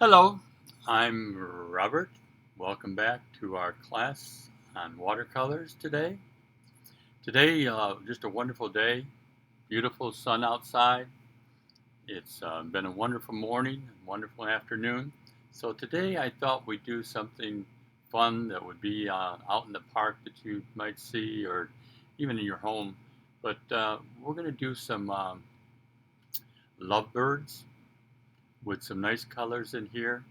Hello, I'm Robert. Welcome back to our class on watercolors today. Today, just a wonderful day, beautiful sun outside. It's been a wonderful morning, wonderful afternoon. So today I thought we'd do something fun that would be out in the park that you might see or even in your home. But we're going to do some lovebirds with some nice colors in here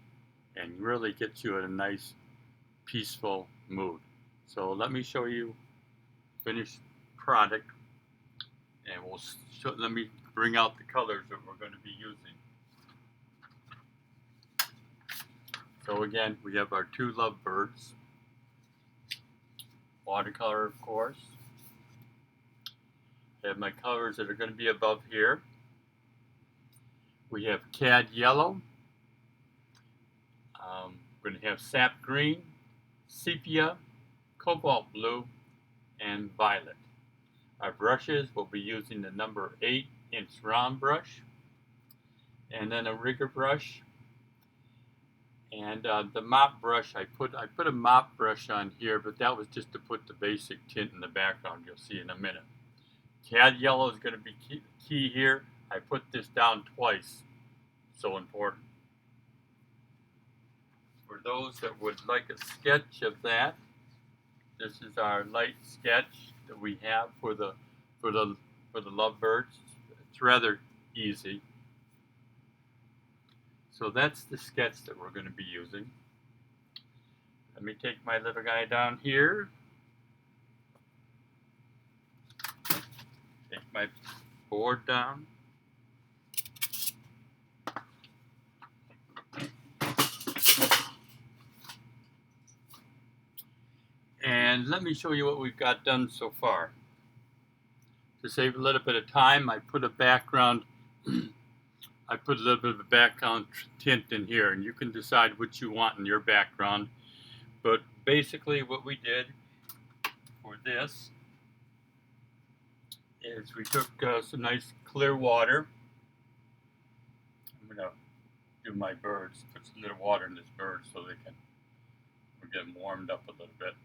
and really get you in a nice peaceful mood. So let me show you finished product and let me bring out the colors that we're going to be using. So again, we have our two lovebirds, watercolor of course. I have my colors that are going to be above here. We have cad yellow, we're going to have sap green, sepia, cobalt blue, and violet. Our brushes, we'll be using the number 8-inch round brush, and then a rigger brush, and the mop brush. I put a mop brush on here, but that was just to put the basic tint in the background. You'll see in a minute. Cad yellow is going to be key here. I put this down twice. So important. For those that would like a sketch of that, this is our light sketch that we have for the for the for the lovebirds. It's rather easy. So that's the sketch that we're going to be using. Let me take my little guy down here. Take my board down. And let me show you what we've got done so far. To save a little bit of time, I put a background I put a little bit of a background tint in here, and you can decide what you want in your background. But basically what we did for this is we took some nice clear water. I'm going to do my birds, put some little water in this bird so we're getting warmed up a little bit.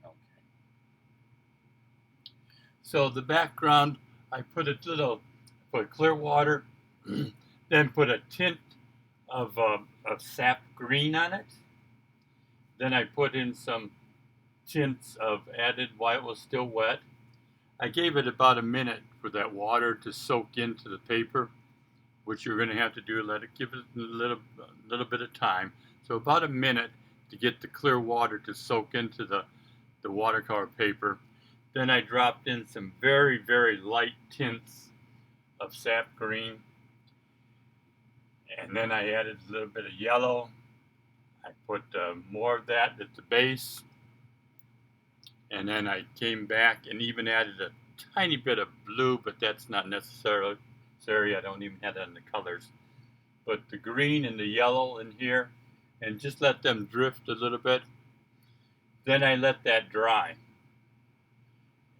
Okay. So the background, I put clear water, then put a tint of sap green on it. Then I put in some tints of added while it was still wet. I gave it about a minute for that water to soak into the paper, which you're going to have to do. Give it a little bit of time. So about a minute to get the clear water to soak into the watercolor paper. Then I dropped in some very, very light tints of sap green. And then I added a little bit of yellow. I put more of that at the base. And then I came back and even added a tiny bit of blue, but that's not necessary. I don't even have that in the colors. But the green and the yellow in here, and just let them drift a little bit. Then I let that dry.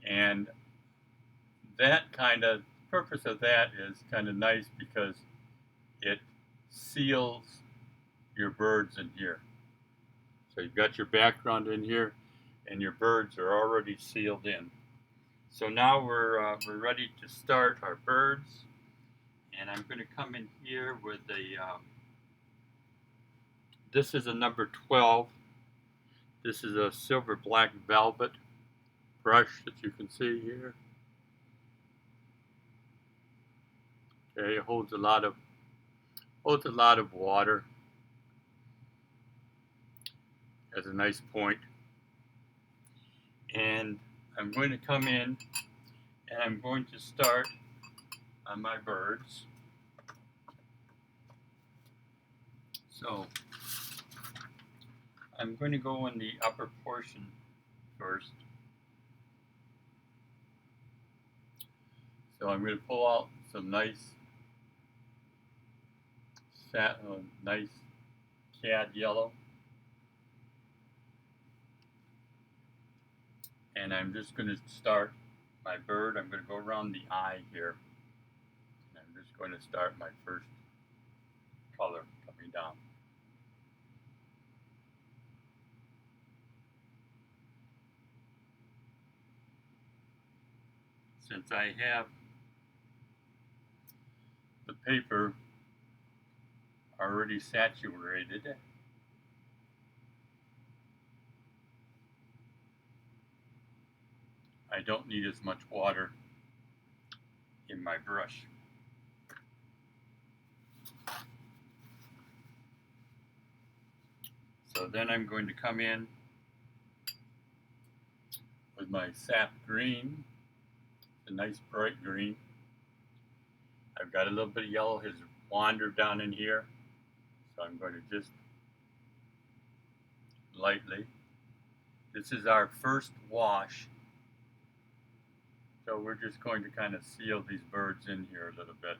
And that purpose of that is kind of nice because it seals your birds in here. So you've got your background in here, and your birds are already sealed in. So now we're ready to start our birds, and I'm going to come in here with this is a number 12. This is a silver black velvet brush that you can see here. Okay, it holds a lot of water. Has a nice point. And I'm going to come in and I'm going to start on my birds. So I'm going to go in the upper portion first. So I'm going to pull out some nice cad yellow. And I'm just going to start my bird, I'm going to go around the eye here. And I'm just going to start my first color coming down. Since I have the paper already saturated, I don't need as much water in my brush. So then I'm going to come in with my sap green, a nice bright green. I've got a little bit of yellow has wandered down in here, so I'm going to just lightly. This is our first wash, so we're just going to kind of seal these birds in here a little bit.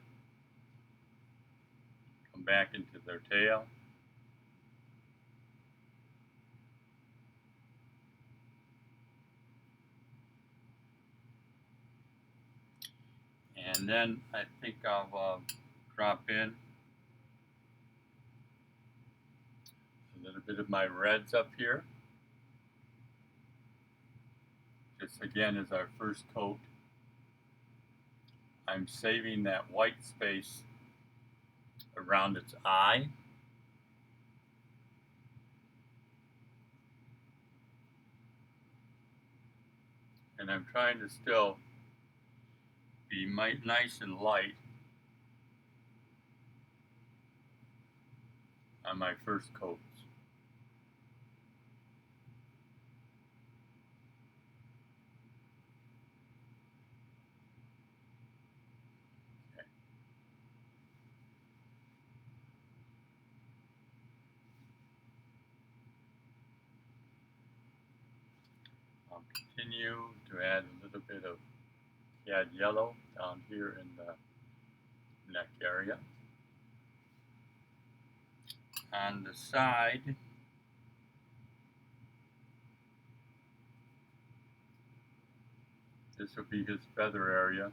Come back into their tail. And then I think I'll drop in a little bit of my reds up here. This again is our first coat. I'm saving that white space around its eye. And I'm trying to still be nice and light on my first coats. Okay. I'll continue to add a little bit of cad yellow down here in the neck area. On the side, this will be his feather area.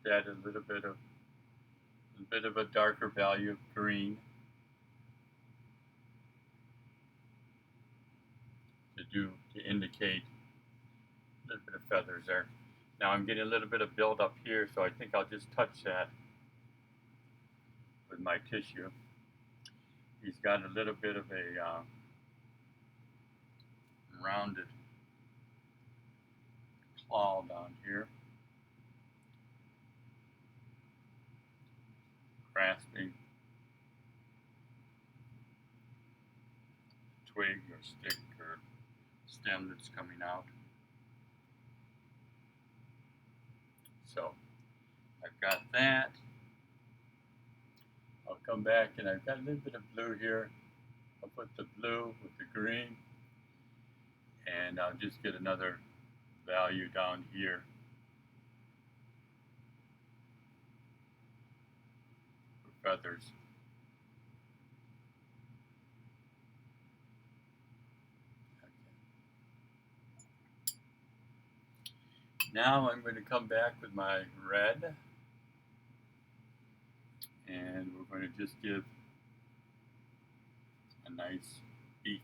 Just add a little bit of a darker value of green to indicate a little bit of feathers there. Now I'm getting a little bit of build up here, so I think I'll just touch that with my tissue. He's got a little bit of a rounded claw down here, grasping a twig or stick or stem that's coming out. So I've got that. I'll come back and I've got a little bit of blue here. I'll put the blue with the green, and I'll just get another value down here. For feathers. Okay. Now I'm going to come back with my red, and we're going to just give a nice beak.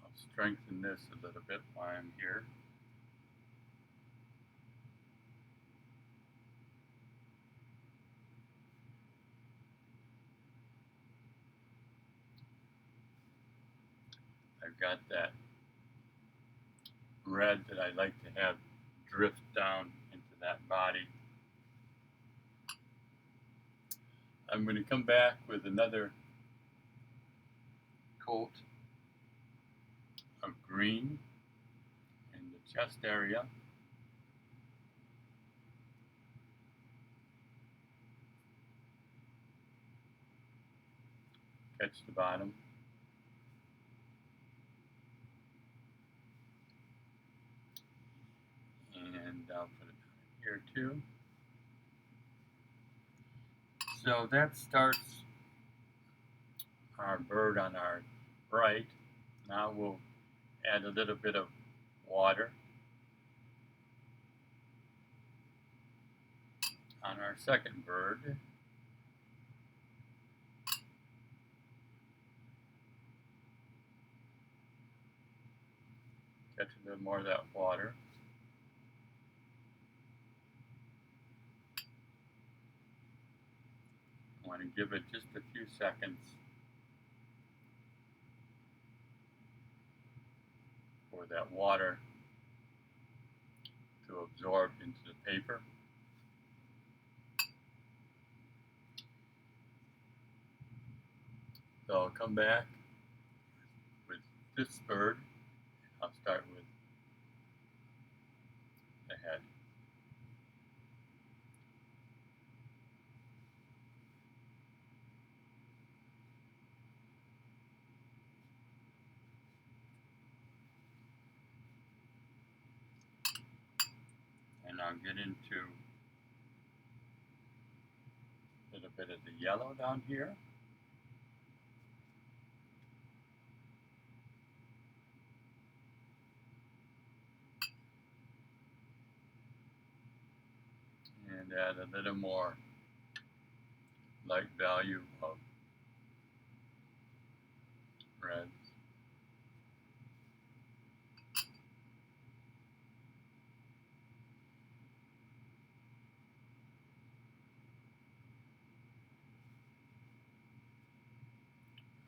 I'll strengthen this a little bit while I'm here. I've got that red that I like to have drift down into that body. I'm going to come back with another coat of green in the chest area. Catch the bottom. into. So that starts our bird on our right. Now we'll add a little bit of water on our second bird. Catch a little more of that water. I want to give it just a few seconds for that water to absorb into the paper. So I'll come back with this bird. I'll start with the head. And I'll get into a little bit of the yellow down here. And add a little more light value of reds.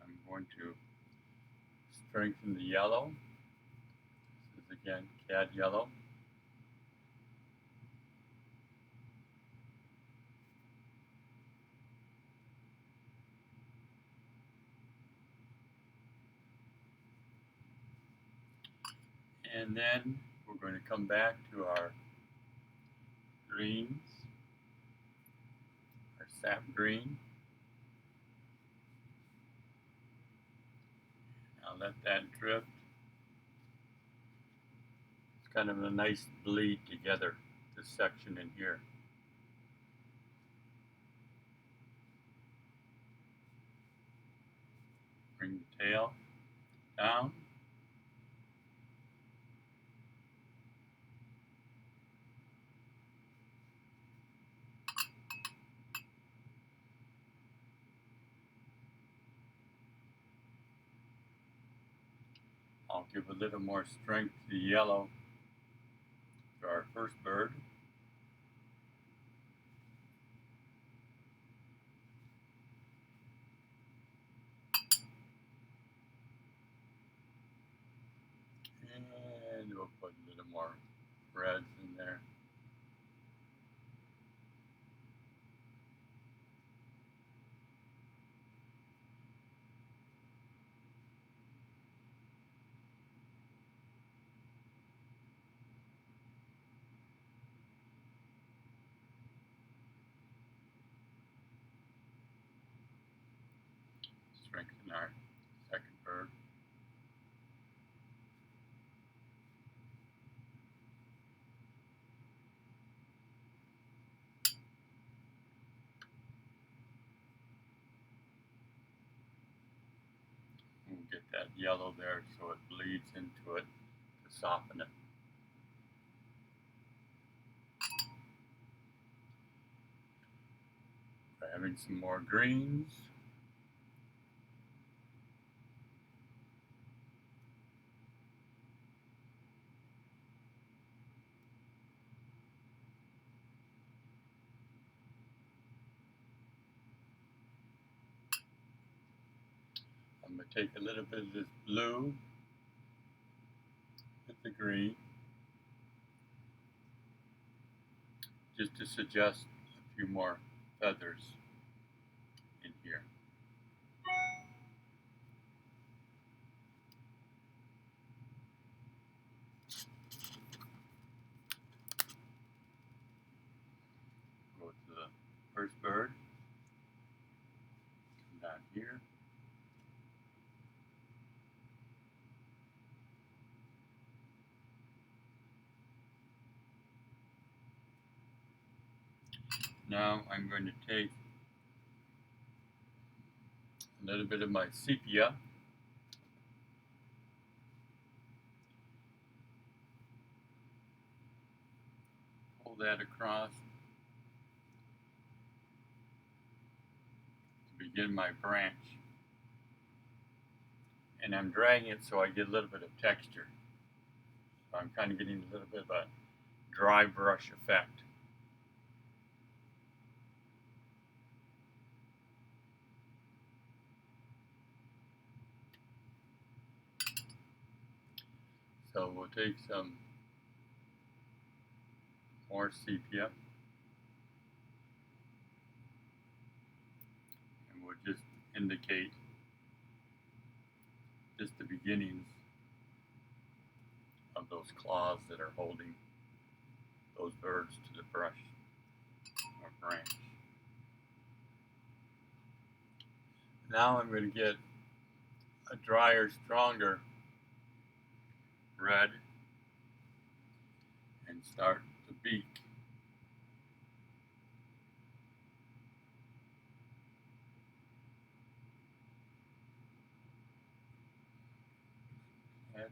I'm going to strengthen the yellow. This is again cad yellow. And then we're going to come back to our greens, our sap green. I'll let that drift. It's kind of a nice bleed together, this section in here. Bring the tail down. I'll give a little more strength to the yellow to our first bird. And we'll put a little more reds in there. Strengthen our second bird. We'll get that yellow there so it bleeds into it to soften it. Grabbing some more greens. I'm going to take a little bit of this blue with the green just to suggest a few more feathers in here. Go to the first bird, come down here. Now I'm going to take a little bit of my sepia, pull that across to begin my branch. And I'm dragging it so I get a little bit of texture. So I'm kind of getting a little bit of a dry brush effect. So we'll take some more sepia and we'll just indicate just the beginnings of those claws that are holding those birds to the brush or branch. Now I'm going to get a drier, stronger red and start the beak. Head.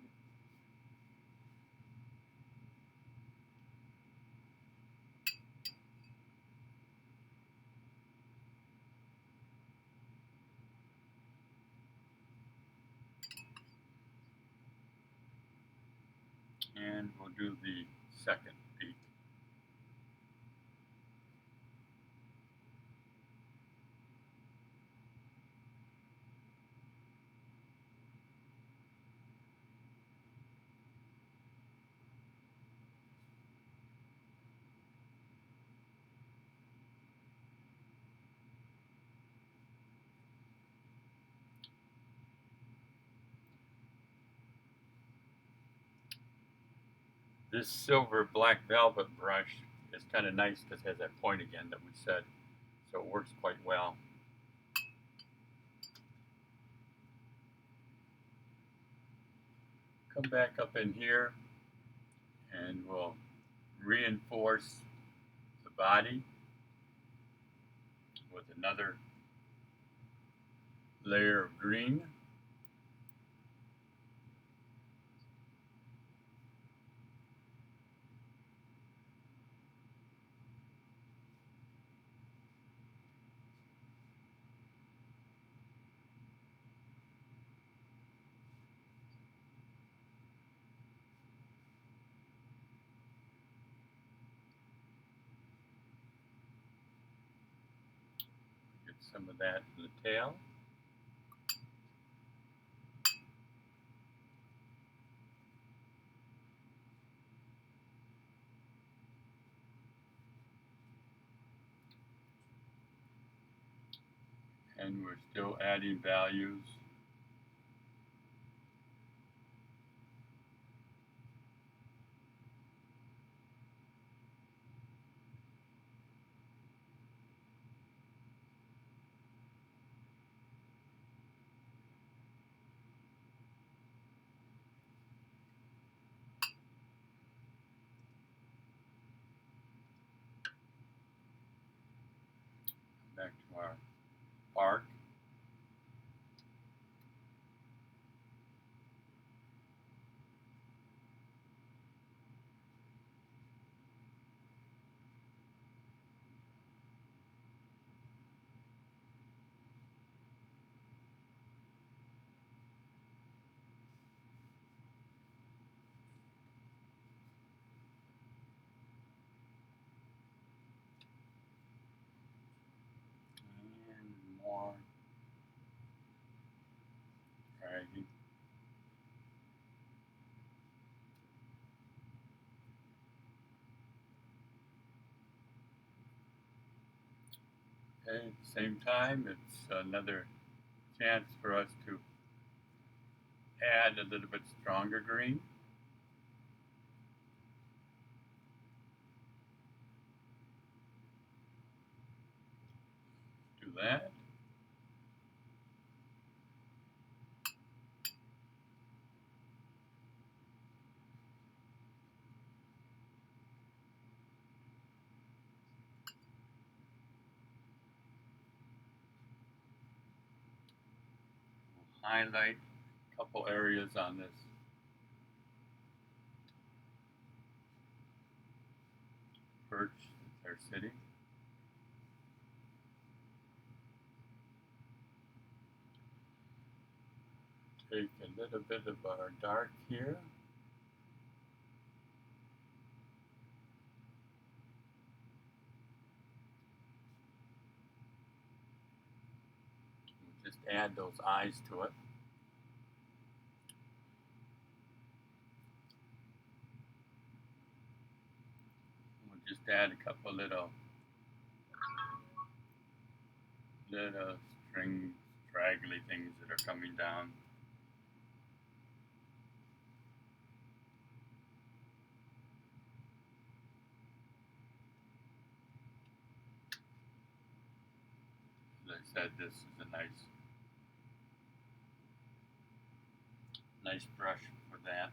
And we'll do the second beak. This silver black velvet brush is kind of nice because it has that point again that we said, so it works quite well. Come back up in here and we'll reinforce the body with another layer of green. Get some of that in the tail. And we're still adding values. Back to our bark. And more dragging. Okay, at the same time, it's another chance for us to add a little bit stronger green. Do that. highlight a couple areas on this perch that they're sitting. Take a little bit of our dark here. Just add those eyes to it. We'll just add a couple little string straggly things that are coming down. As I said, this is a nice brush for that.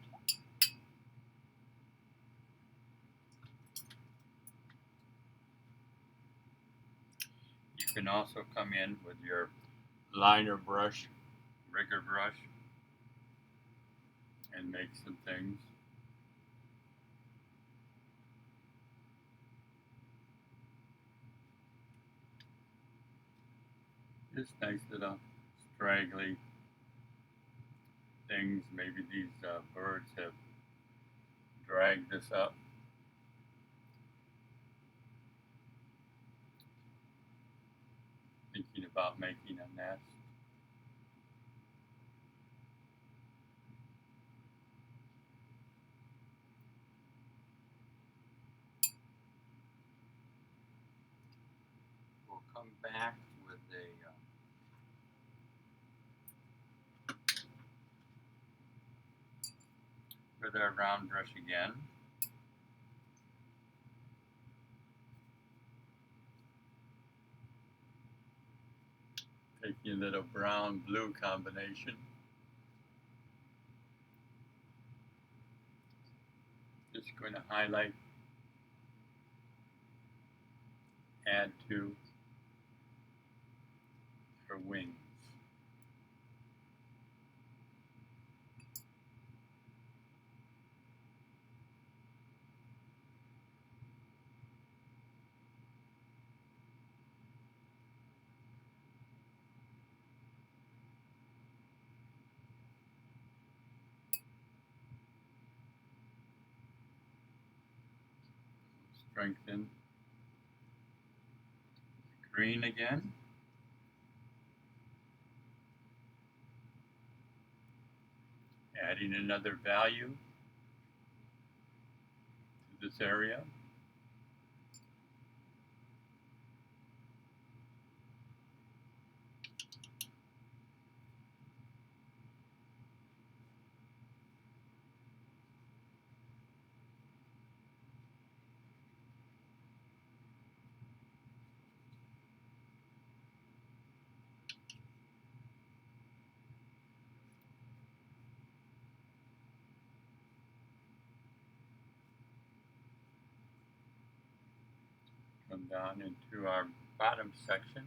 You can also come in with your liner brush, rigger brush, and make some things. Just nice little straggly things. Maybe these birds have dragged this up. Thinking about making a nest. We'll come back with our round brush again. Taking a little brown-blue combination. Just going to highlight, add to her wings. Strengthen the green again. Adding another value to this area. Come down into our bottom section.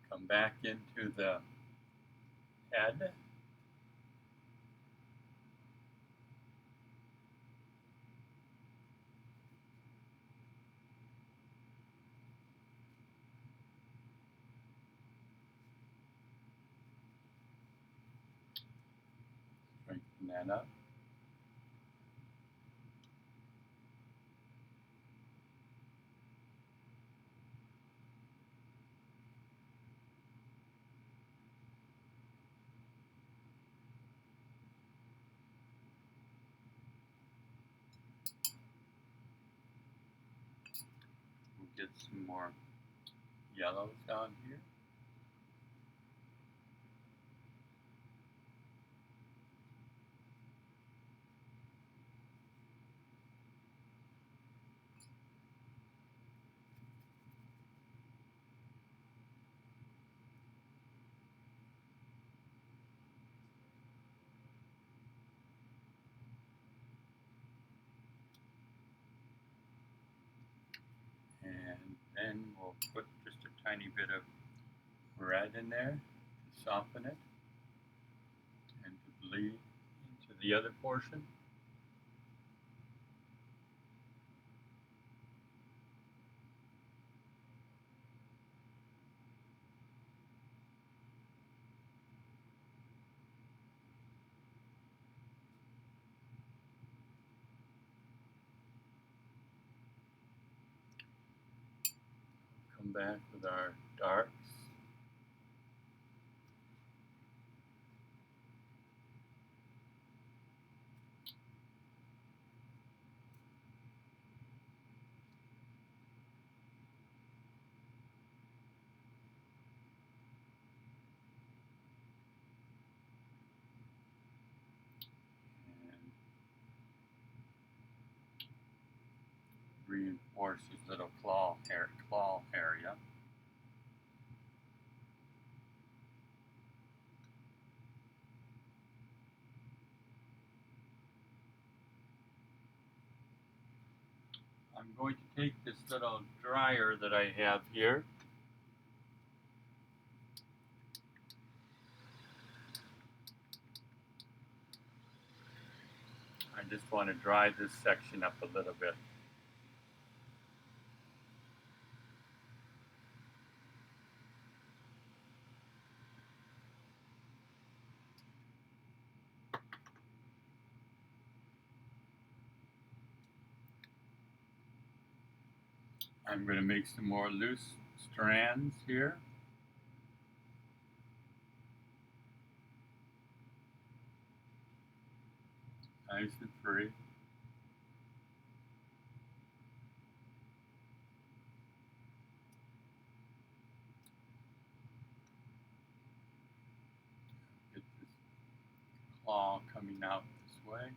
Come back into the head. Strengthen that up. We'll get some more yellows down here. then we'll put just a tiny bit of red in there to soften it and to bleed into the other portion. Come back with our darks. And reinforce his little claw area. I'm going to take this little dryer that I have here. I just want to dry this section up a little bit. I'm going to make some more loose strands here. Nice and free. Get this claw coming out this way.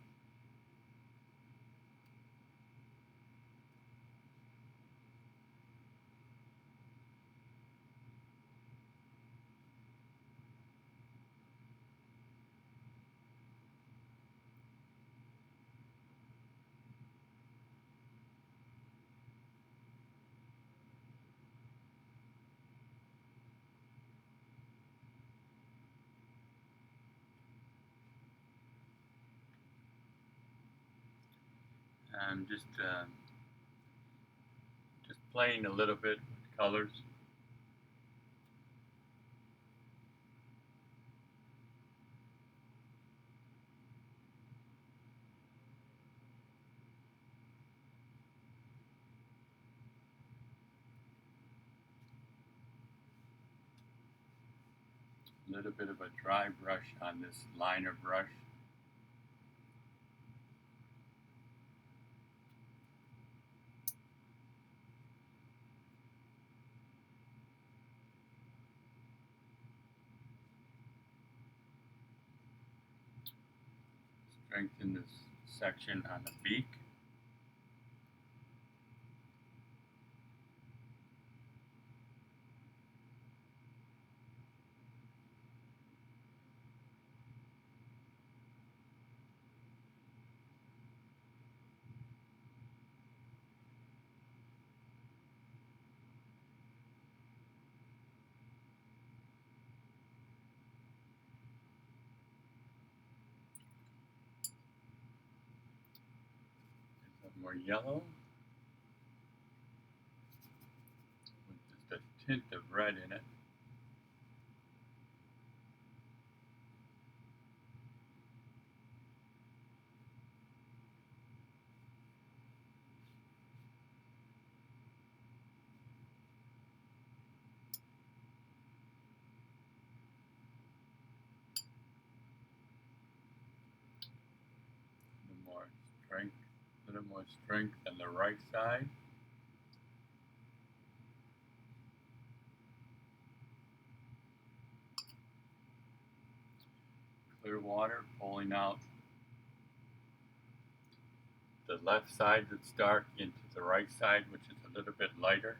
I'm just playing a little bit with colors. A little bit of a dry brush on this liner brush. Strengthen this section on the beak. More yellow with just a tint of red in it. A little more strength on the right side. Clear water pulling out the left side that's dark into the right side, which is a little bit lighter.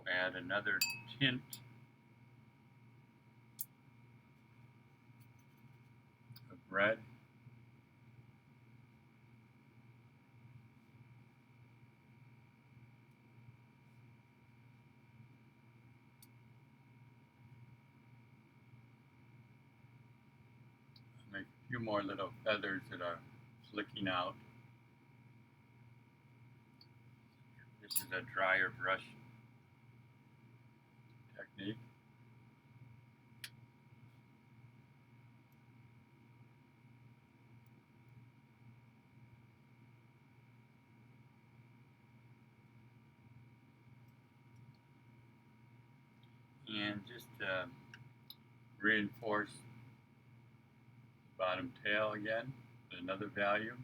add another tint of red. Make a few more little feathers that are flicking out. This is a drier brush technique. And just reinforce the bottom tail again with another value.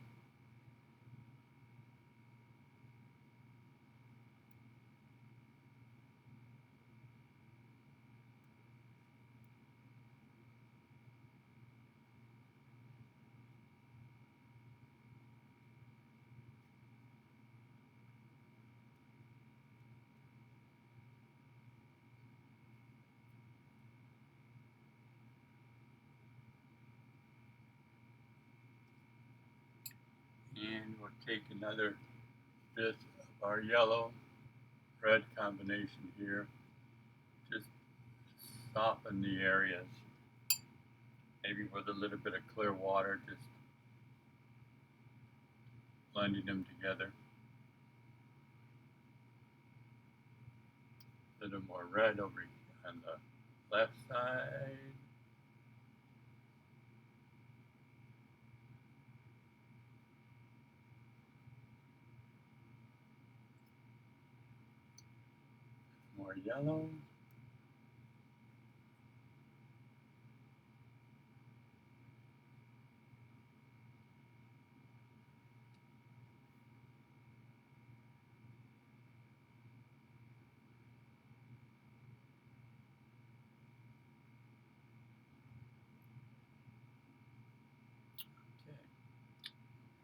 And we'll take another bit of our yellow red combination here. Just soften the areas. Maybe with a little bit of clear water, just blending them together. A little more red over on the left side. More yellow.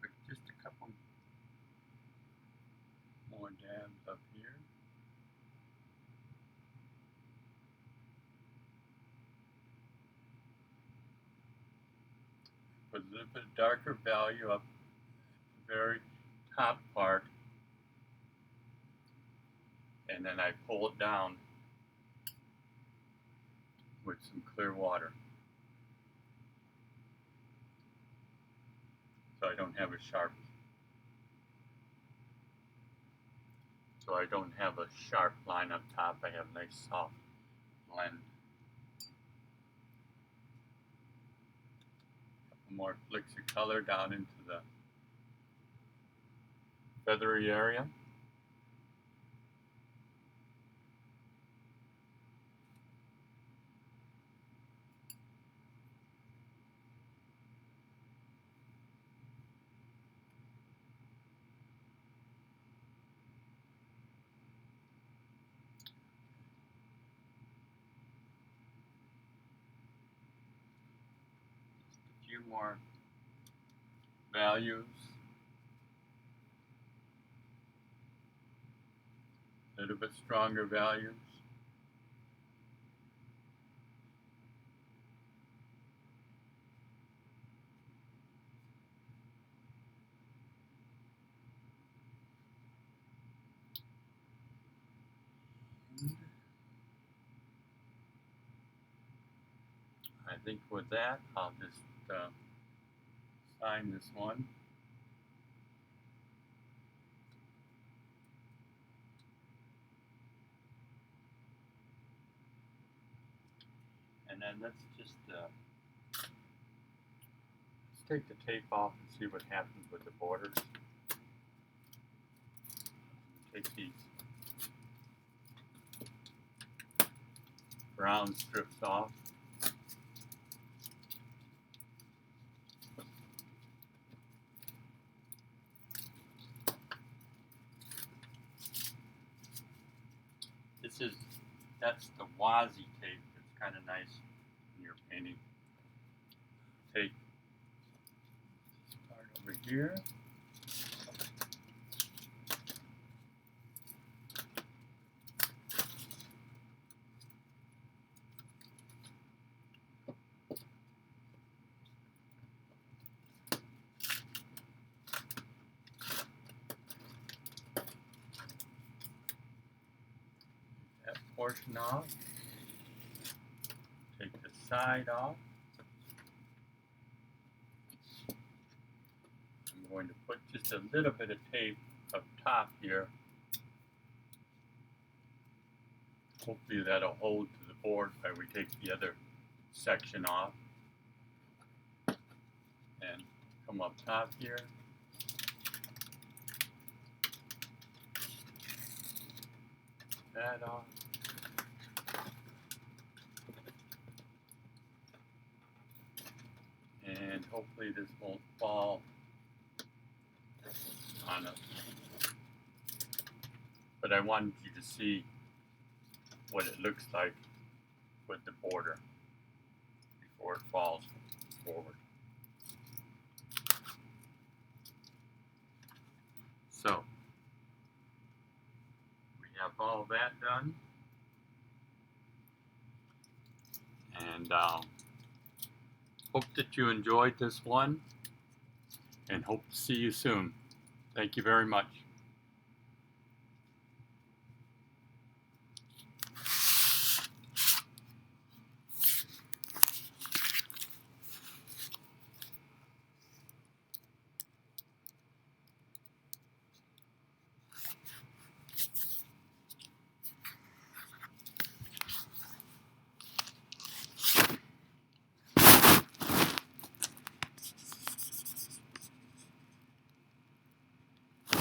Okay, just a couple more dabs up here. Put a little bit of darker value up at the very top part, and then I pull it down with some clear water, so I don't have a sharp line up top. I have a nice soft blend. A couple more flicks of color down into the feathery area. Few more values, a little bit stronger values. I think with that, I'll just sign this one. And then let's just take the tape off and see what happens with the borders. Take these brown strips off. That's the washi tape. It's kind of nice in your painting. Take this part over here. portion off. Take the side off. I'm going to put just a little bit of tape up top here. Hopefully that'll hold to the board while we take the other section off. And come up top here. That off. And hopefully this won't fall on us. But I wanted you to see what it looks like with the border before it falls forward. So we have all that done, and hope that you enjoyed this one, and hope to see you soon. Thank you very much.